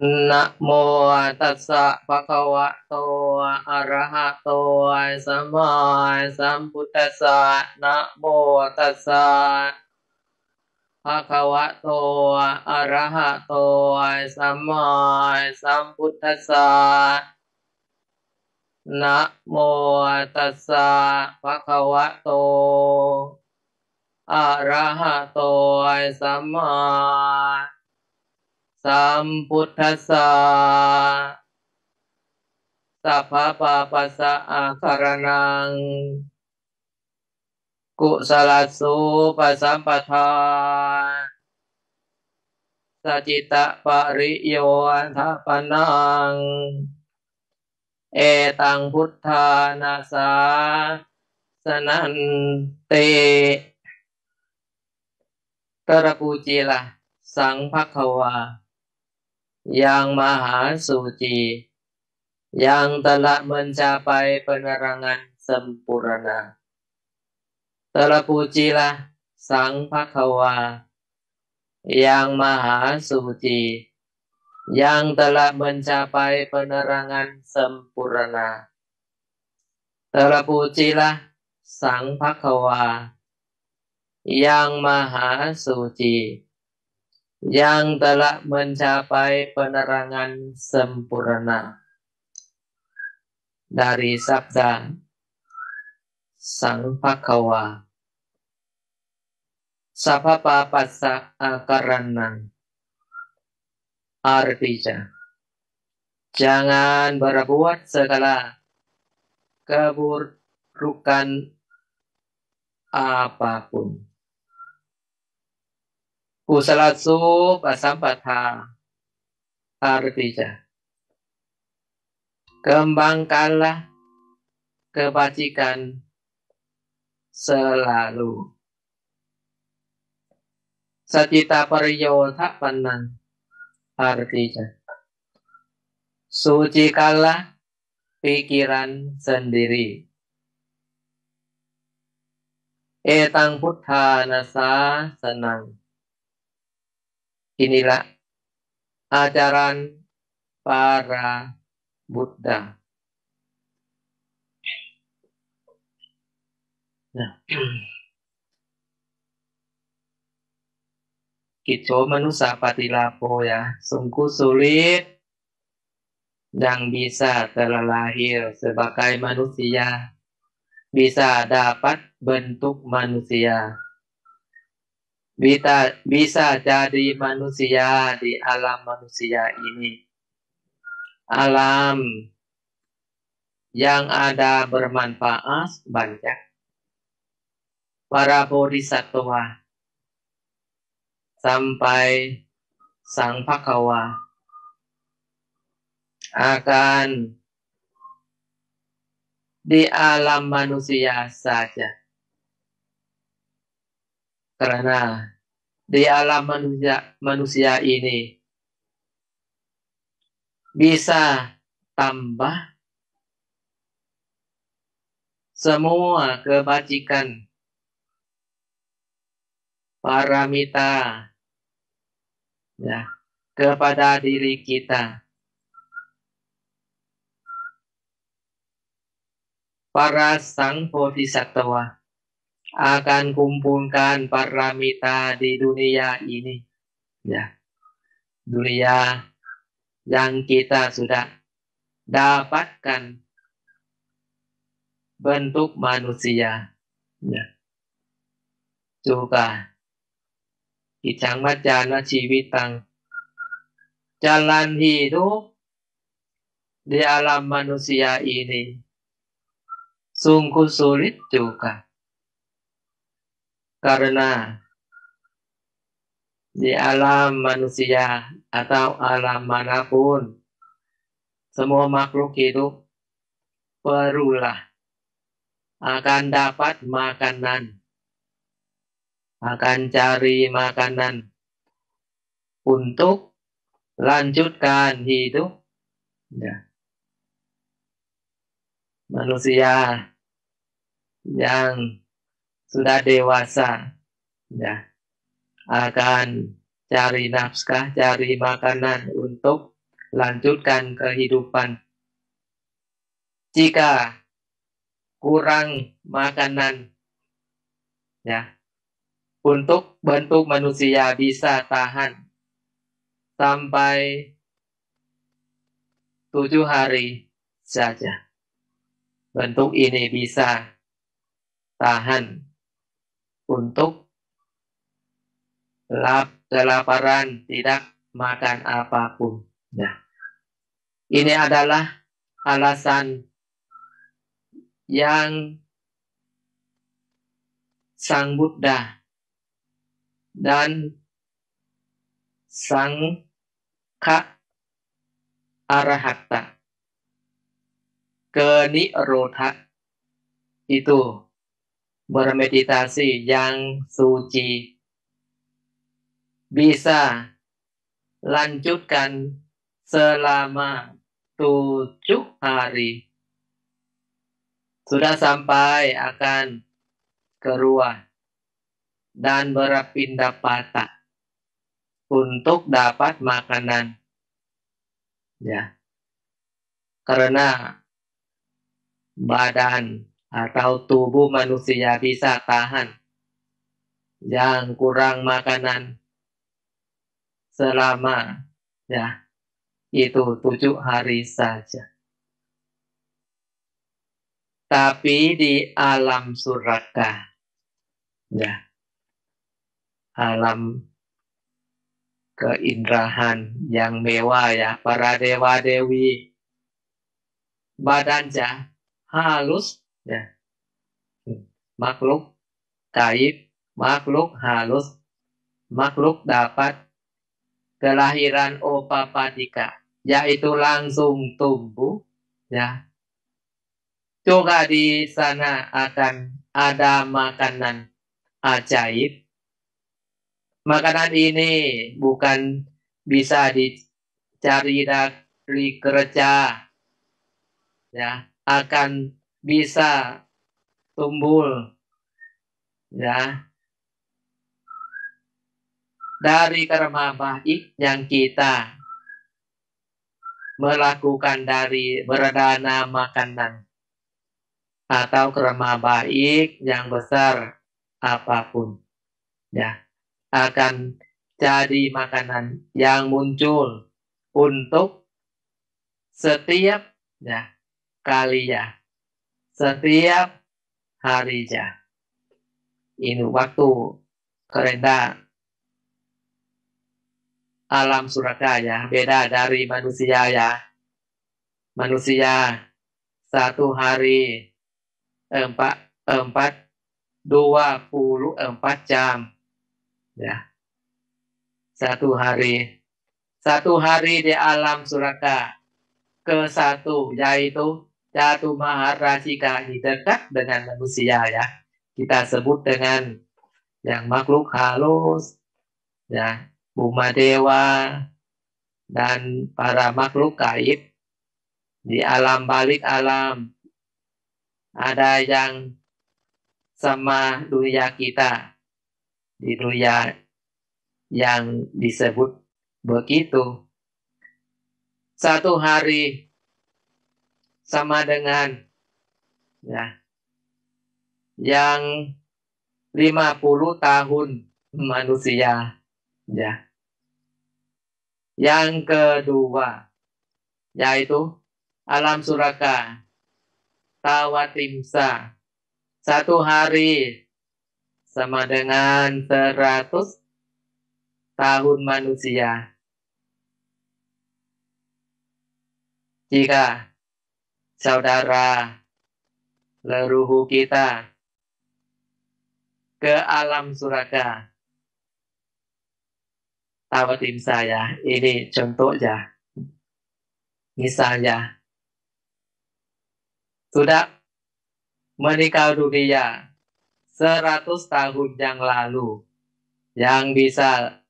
นะโมตัสสะภะคะวะโตอะระหะโตสัมมาสัมพุทธัสสะนะโมตัสสะภะคะวะโตอะระหะโตสัมมาสัมพุทธัสสะนะโมตัสสะภะคะวะโตอะระหะโตสัมมาสัมพุทธัสสะสัพพะปะปัสสะอาคารนังกุศลสุปสัมปทาสจิตตปริโยทัปนังเอตังพุทธานาสาสนันเตterpujilah Sang Phakawa yang Maha Suci yang telah mencapai penerangan sempurna. Terpujilah Sang Phakawa yang Maha Suci yang telah mencapai penerangan sempurna. Terpujilah Sang Phakawa yang Maha Suci yang telah mencapai penerangan sempurna. Dari sabda Sang Phakawa. Sapapa passa akaranang. Artinya, jangan berbuat segala keburukan apapun. Kusalatsu pasampatha. Artinya, kembangkanlah kebajikan selalu. Satita pariyotha panang. Artinya, sucikanlah pikiran sendiri. Etang puttha nasa senang. Inilah ajaran para Buddha. Nah, kita manusia patilapo ya, sungguh sulit yang bisa terlahir sebagai manusia, bisa dapat bentuk manusia, bisa jadi manusia di alam manusia ini. Alam yang ada bermanfaat banyak. Para bodhisattva sampai Sang Phakawa akan di alam manusia saja. Karena di alam manusia ini bisa tambah semua kebajikan paramita ya, kepada diri kita. Para sang bodhisattva akan kumpulkan paramita di dunia ini. Ya, dunia yang kita sudah dapatkan bentuk manusia. Ya. Juga Icang Majana Civitang, jalan hidup di alam manusia ini sungguh sulit juga. Karena di alam manusia atau alam manapun, semua makhluk hidup perlulah akan dapat makanan, akan cari makanan untuk lanjutkan hidup. Ya. Manusia yang sudah dewasa ya, akan cari nafkah, cari makanan untuk lanjutkan kehidupan. Jika kurang makanan, ya, untuk bentuk manusia bisa tahan sampai 7 hari saja. Bentuk ini bisa tahan untuk kelaparan, tidak makan apapun. Nah, ini adalah alasan yang Sang Buddha dan Sang Arahata ke Nirodha itu bermeditasi yang suci, bisa lanjutkan selama 7 hari. Sudah sampai akan keluar dan berpindah patah untuk dapat makanan. Ya. Karena badan atau tubuh manusia bisa tahan yang kurang makanan selama, ya, itu 7 hari saja. Tapi di alam surga, ya, alam keindahan yang mewah, ya, para dewa dewi badannya halus, ya, makhluk gaib, makhluk halus, makhluk dapat kelahiran Opapadika, yaitu langsung tumbuh, ya. Juga di sana akan ada makanan ajaib. Makanan ini bukan bisa dicari dari kerja, ya, akan bisa tumbuh, ya, dari karma baik yang kita melakukan dari berdana makanan atau karma baik yang besar apapun, ya, akan jadi makanan yang muncul untuk setiap, ya, kali, ya, setiap hari, ya. Ini waktu kerendah alam surga, ya, beda dari manusia, ya. Manusia 1 hari 24 jam, ya. 1 hari di alam surga ke-1, yaitu Jatu Maharajika, dekat dengan manusia, ya. Kita sebut dengan yang makhluk halus, ya, Buma Dewa dan para makhluk gaib di alam balik alam. Ada yang sama dunia kita, di dunia yang disebut begitu. 1 hari sama dengan, ya, yang 50 tahun manusia, ya. Yang kedua, yaitu alam surga Tawatimsa. 1 hari sama dengan 100 tahun manusia. Jika saudara leluhur kita ke alam surga Tawatimsa, ya, ini contohnya. Misalnya sudah meninggal dunia 100 tahun yang lalu, yang bisa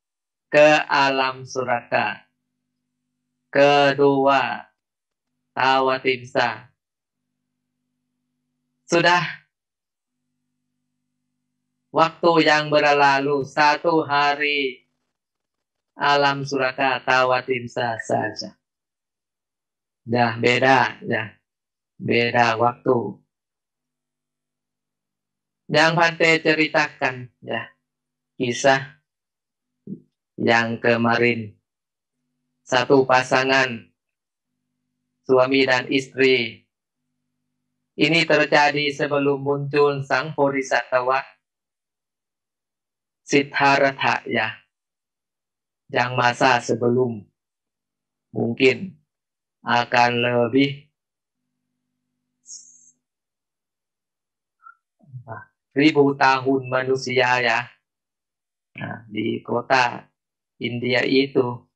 ke alam surga kedua Tawatimsa. Sudah waktu yang berlalu 1 hari alam surga Tawatimsa saja. Ya, beda, ya, beda waktu. Yang Bante ceritakan, ya, kisah yang kemarin. Satu pasangan, suami dan istri. Ini terjadi sebelum muncul sang bodhisattva Siddhartha, ya. Yang masa sebelum mungkin akan lebih 1000 tahun manusia, ya. Nah, di kota India itu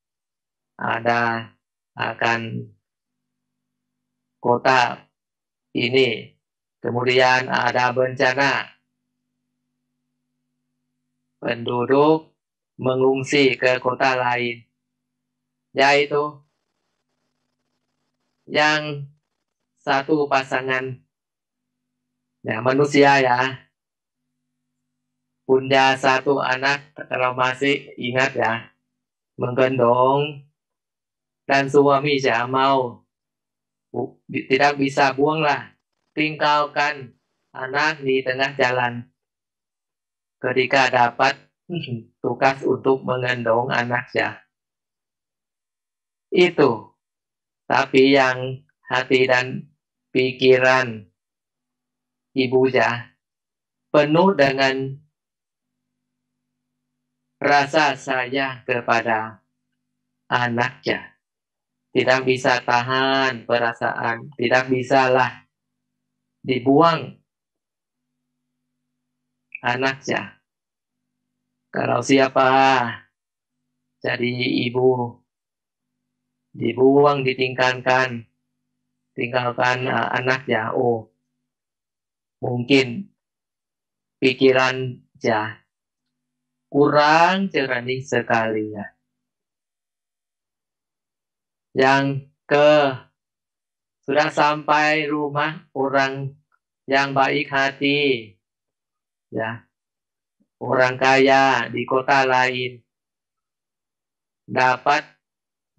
ada akan kota ini, kemudian ada bencana, penduduk mengungsi ke kota lain, yaitu yang satu pasangan, ya, manusia, ya, punya satu anak, kalau masih ingat, ya, menggendong, dan suami tidak mau, tidak bisa buanglah, tinggalkan anak di tengah jalan. Ketika dapat tugas untuk menggendong anaknya, itu, tapi yang hati dan pikiran ibunya penuh dengan rasa sayang kepada anaknya. Tidak bisa tahan perasaan, tidak bisalah dibuang anaknya. Kalau siapa jadi ibu, dibuang, ditinggalkan anaknya, oh, mungkin pikirannya kurang jernih sekali, ya. Yang sudah sampai rumah orang yang baik hati, ya, orang kaya di kota lain, dapat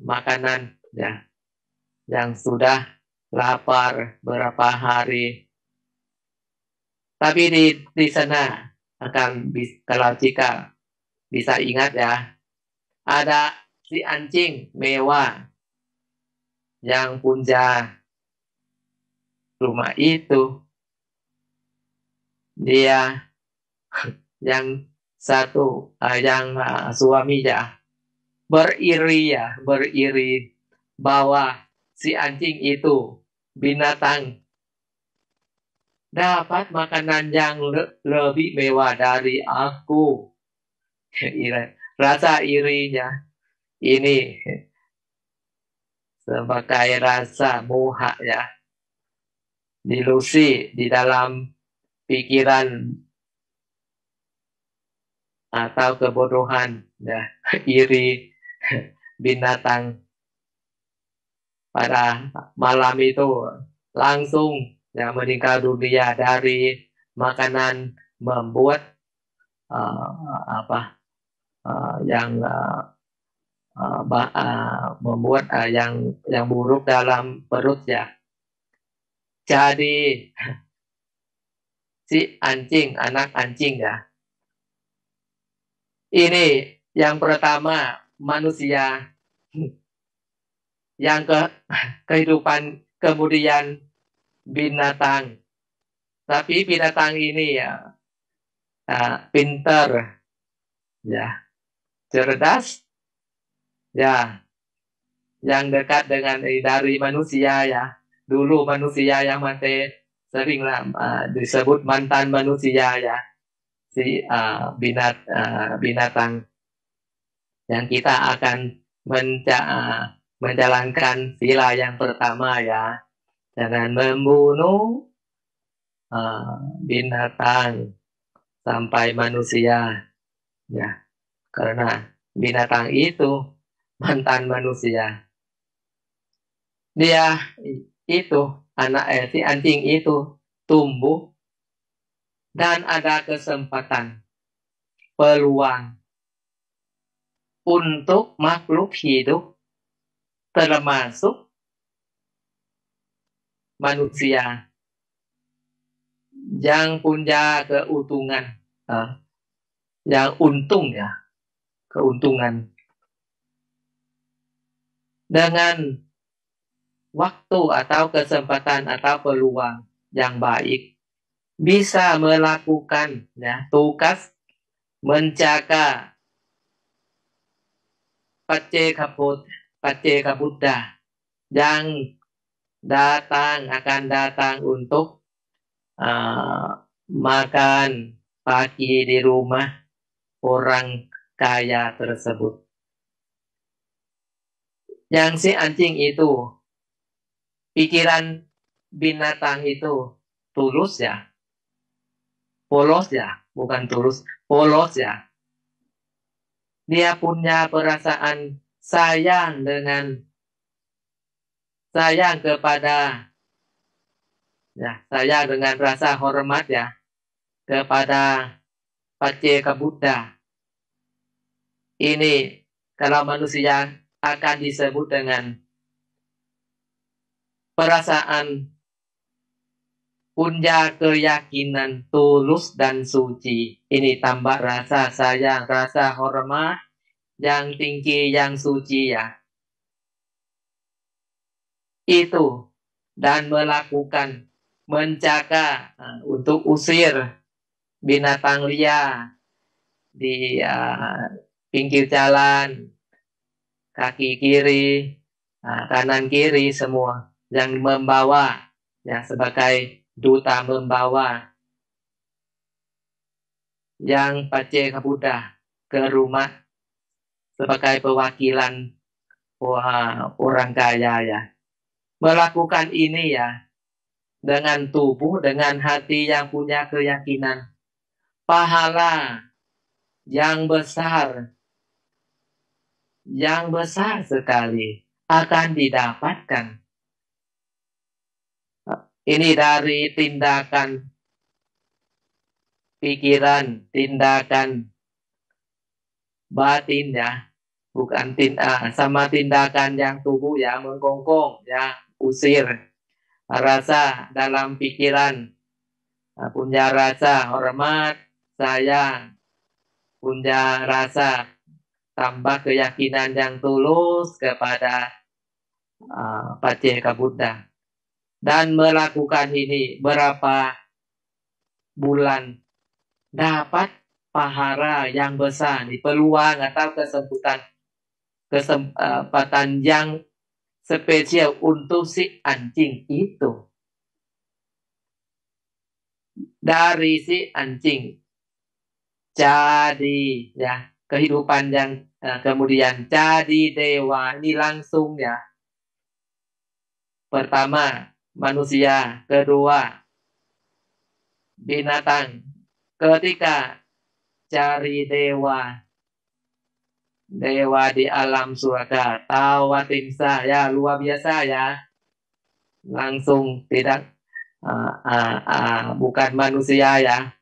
makanan, ya, yang sudah lapar berapa hari. Tapi di sana akan, kalau jika bisa ingat, ya, ada si anjing mewah yang punya rumah itu. Dia yang satu, yang suaminya beriri bahwa si anjing itu binatang dapat makanan yang lebih mewah dari aku. Rasa irinya ini sebagai rasa moha, ya, delusi di dalam pikiran atau kebodohan, ya, iri binatang. Pada malam itu langsung, ya, meninggal dunia dari makanan membuat membuat yang buruk dalam perutnya. Jadi si anjing, anak anjing, ya, ini yang pertama manusia, yang kehidupan, kemudian binatang. Tapi binatang ini, ya, pintar, ya, cerdas, ya, yang dekat dengan dari manusia, ya. Dulu manusia yang mati seringlah disebut mantan manusia, ya, si binatang. Yang kita akan menjalankan sila yang pertama, ya, jangan membunuh binatang sampai manusia, ya, karena binatang itu mantan manusia. Dia itu, si anjing itu tumbuh dan ada kesempatan, peluang untuk makhluk hidup, termasuk manusia yang punya keuntungan, yang untung ya, keuntungan dengan waktu atau kesempatan atau peluang yang baik bisa melakukan ya tugas menjaga Pacceka Buddha yang akan datang untuk makan pagi di rumah orang kaya tersebut. Yang si anjing itu, pikiran binatang itu tulus ya, polos ya, bukan tulus, polos ya. Dia punya perasaan sayang kepada sayang dengan rasa hormat ya kepada Pacceka Buddha. Ini kalau manusia akan disebut dengan perasaan punya keyakinan tulus dan suci. Ini tambah rasa sayang, rasa hormat yang tinggi, yang suci ya. Itu dan melakukan menjaga untuk usir binatang liar di pinggir jalan, kaki kiri, kanan kiri semua yang membawa ya sebagai duta membawa yang Pacceka Buddha ke rumah sebagai perwakilan orang kaya ya. Melakukan ini ya dengan tubuh, dengan hati yang punya keyakinan. Pahala yang besar sekali akan didapatkan. Ini dari tindakan pikiran, tindakan batin ya, bukan sama tindakan yang tubuh ya, menggonggong ya, usir rasa dalam pikiran, punya rasa hormat, sayang, punya rasa tambah keyakinan yang tulus kepada Pacceka Buddha. Dan melakukan ini berapa bulan dapat pahala yang besar, peluang atau kesempatan yang spesial untuk si anjing itu. Dari si anjing jadi ya kehidupan yang kemudian jadi dewa, ini langsung ya. Pertama manusia, kedua binatang, ketiga cari dewa di alam surga, tawatimsa ya, luar biasa ya, langsung tidak bukan manusia ya.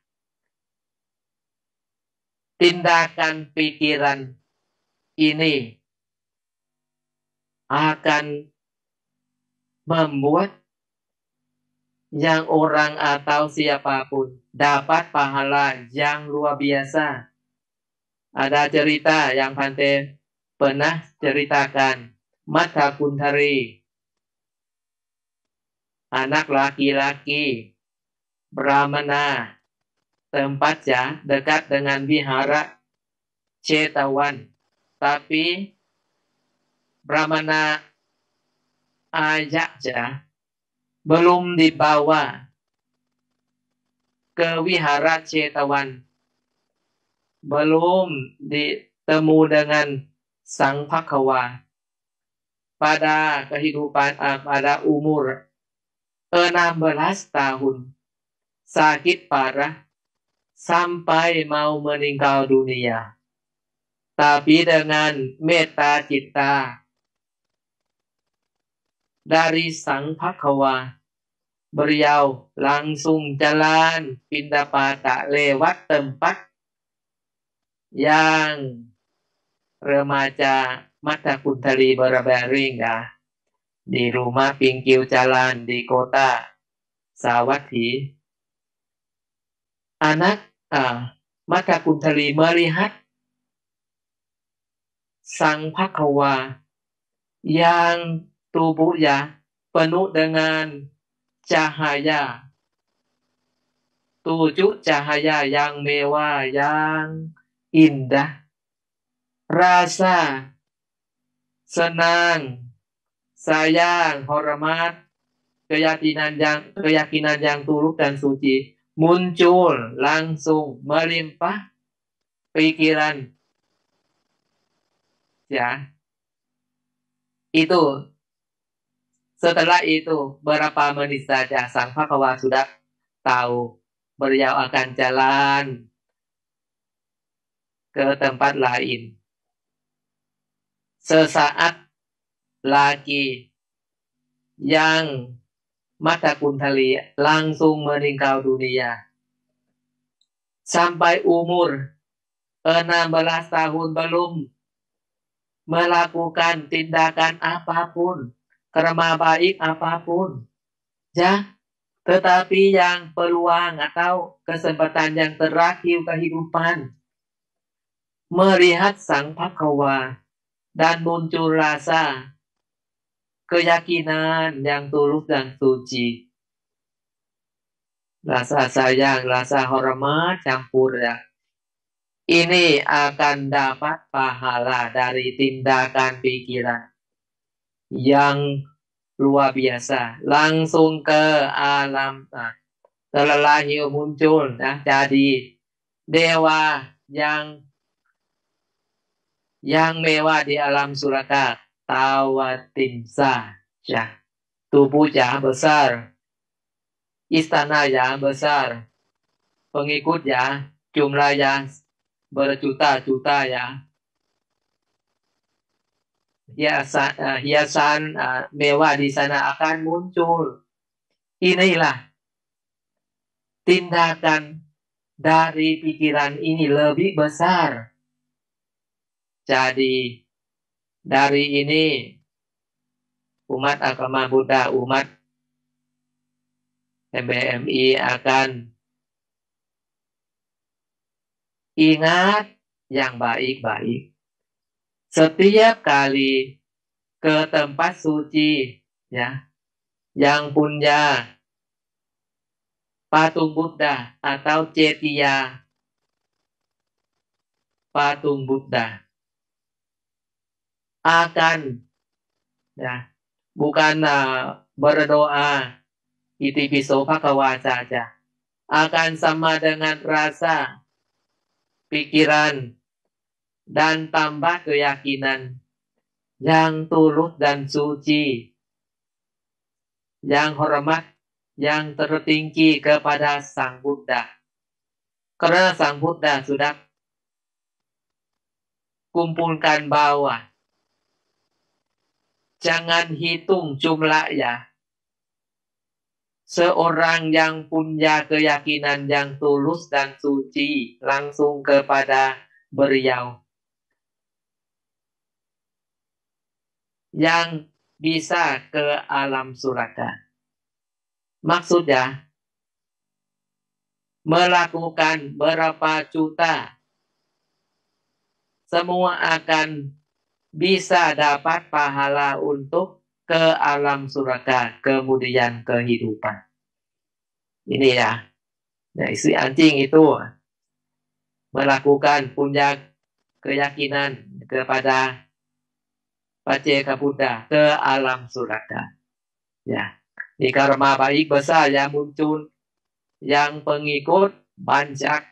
Tindakan pikiran ini akan membuat yang orang atau siapapun dapat pahala yang luar biasa. Ada cerita yang Bhante pernah ceritakan, Mattha Kuntari, anak laki-laki Brahmana, tempatnya dekat dengan wihara Cetawan, tapi Brahmana ajaknya belum dibawa ke wihara Cetawan, belum ditemu dengan Sang Phakkawa pada kehidupan pada umur 16 tahun, sakit parah sampai mau meninggal dunia. Tapi dengan metta citta dari Sang Phakkawa, beliau langsung jalan pindapata lewat tempat yang remaja Mattha Kuntari berbaring ya. di rumah pinggir jalan di kota Sawathi, anak Mata Kuntali melihat Sang Phakawa yang tubuhnya penuh dengan cahaya, 7 cahaya yang mewah, yang indah. Rasa senang, sayang, hormat, keyakinan yang tulus dan suci muncul langsung melimpah pikiran. Ya, itu setelah itu berapa menit saja Sang Phakawa sudah tahu beliau akan jalan ke tempat lain. Sesaat lagi yang Mata Kuntali langsung meninggal dunia. Sampai umur 16 tahun belum melakukan tindakan apapun, karma baik apapun. Ya, tetapi yang peluang atau kesempatan yang terakhir kehidupan melihat Sang Phakawa dan muncul rasa keyakinan yang tulus dan suci. Rasa sayang, rasa hormat campur ya. Ini akan dapat pahala dari tindakan pikiran yang luar biasa. Langsung ke alam. Setelah muncul jadi dewa yang mewah di alam surga. Tawatimsa. Ya. Tubuhnya besar. Istana yang besar. Pengikutnya jumlahnya berjuta-juta ya. Hiasan mewah di sana akan muncul. Inilah tindakan dari pikiran ini lebih besar. Jadi dari ini umat agama Buddha, umat MBMI akan ingat yang baik-baik. Setiap kali ke tempat suci ya, yang punya patung Buddha atau cetia patung Buddha akan ya, bukan berdoa iti piso Phakawa saja, akan sama dengan rasa pikiran dan tambah keyakinan yang tulus dan suci, yang hormat, yang tertinggi kepada Sang Buddha. Karena Sang Buddha sudah kumpulkan bawah. Jangan hitung jumlahnya. Seorang yang punya keyakinan yang tulus dan suci langsung kepada beliau. Yang bisa ke alam surga. Maksudnya, melakukan berapa juta, semua akan bisa dapat pahala untuk ke alam surga, kemudian kehidupan. Ini ya. Nah, istri anjing itu melakukan punya keyakinan kepada Paceka Buddha ke alam surga. Ya. Di karma baik besar yang muncul, yang pengikut banyak,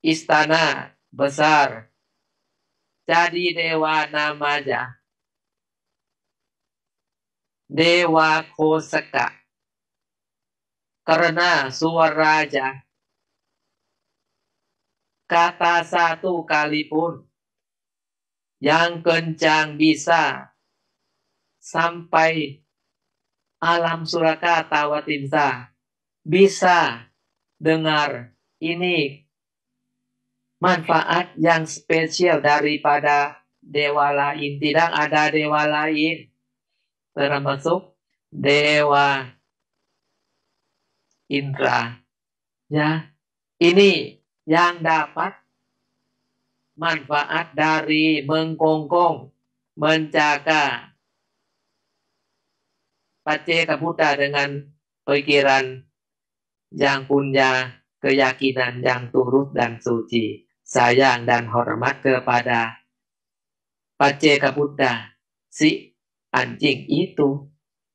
istana besar, jadi dewa namanya Dewa Kosaka. Karena suaranya kata satu kali pun yang kencang bisa sampai alam surga Tawatimsa, bisa dengar. Ini manfaat yang spesial daripada dewa lain. Tidak ada dewa lain termasuk Dewa Indra. Ya, ini yang dapat manfaat dari mengkongkong, menjaga Pacceka Buddha dengan pikiran yang punya keyakinan yang turut dan suci, sayang dan hormat kepada Pacceka Buddha, si anjing itu.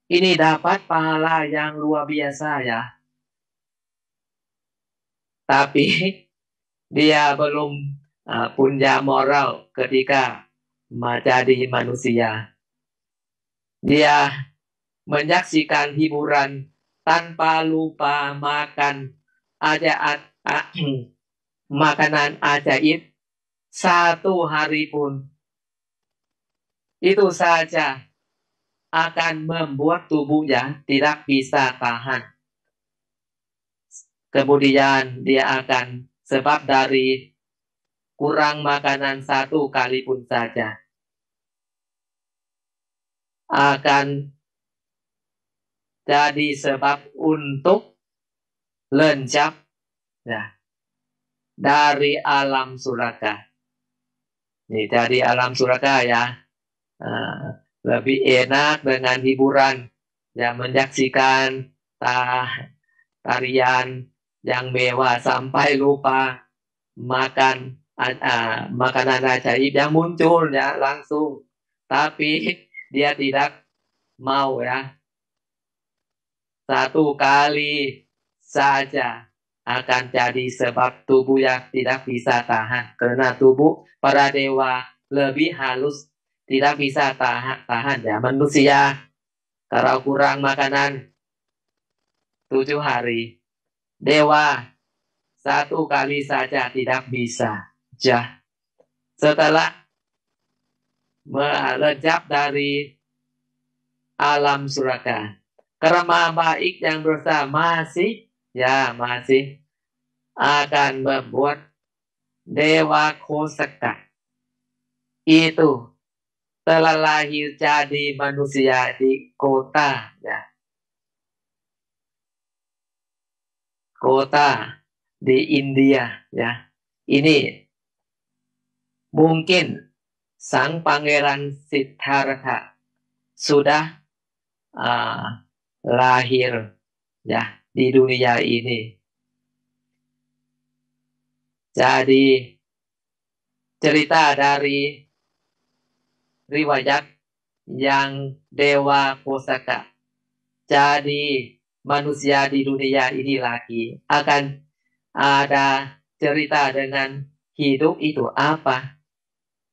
Ini dapat pahala yang luar biasa ya. Tapi dia belum punya moral ketika menjadi manusia. Dia menyaksikan hiburan tanpa lupa makan makanan ajaib satu hari pun. Itu saja akan membuat tubuhnya tidak bisa tahan. Kemudian dia akan sebab dari kurang makanan satu kali pun saja akan jadi sebab untuk lenyap ya, dari alam surga. Ini dari alam surga ya, lebih enak dengan hiburan yang menyaksikan tarian yang mewah sampai lupa makan makanan ajaib yang muncul ya langsung. Tapi dia tidak mau ya. Satu kali saja akan jadi sebab tubuh yang tidak bisa tahan. Karena tubuh para dewa lebih halus, tidak bisa tahan ya. Manusia kalau kurang makanan 7 hari. Dewa satu kali saja tidak bisa. Ya. Setelah melejap dari alam surga, karma baik yang dosa masih akan membuat Dewa Kosaka itu telah lahir jadi manusia di kota ya. Kota di India ya. Ini mungkin sang pangeran Siddhartha sudah lahir ya di dunia ini. Jadi cerita dari riwayat yang Dewa Kosaka jadi manusia di dunia ini lagi akan ada cerita dengan hidup itu apa?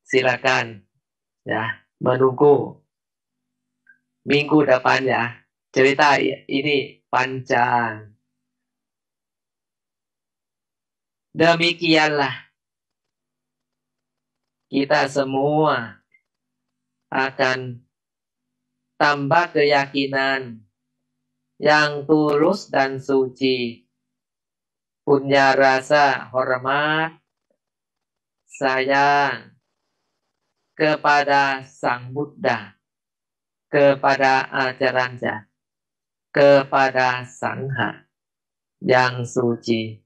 Silakan ya menunggu minggu depan ya. Cerita ini panjang. Demikianlah kita semua akan tambah keyakinan yang tulus dan suci, punya rasa hormat, sayang kepada Sang Buddha, kepada ajarannya, kepada Sangha yang suci,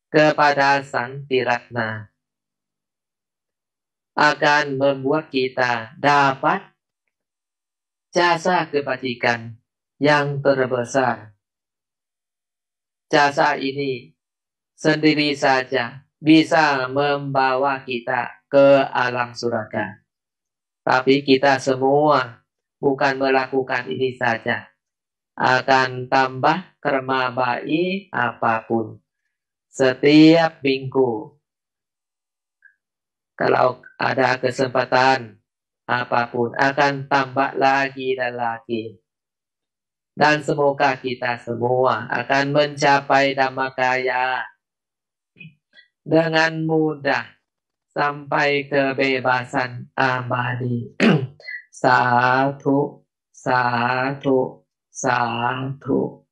kepada Sang Tiratna, akan membuat kita dapat jasa kebajikan yang terbesar. Jasa ini sendiri saja bisa membawa kita ke alam surga. Tapi kita semua bukan melakukan ini saja, akan tambah karma baik apapun. Setiap minggu, kalau ada kesempatan apapun, akan tambah lagi dan lagi. Dan semoga kita semua akan mencapai Dhammakaya dengan mudah sampai kebebasan abadi. Satu, satu, satu.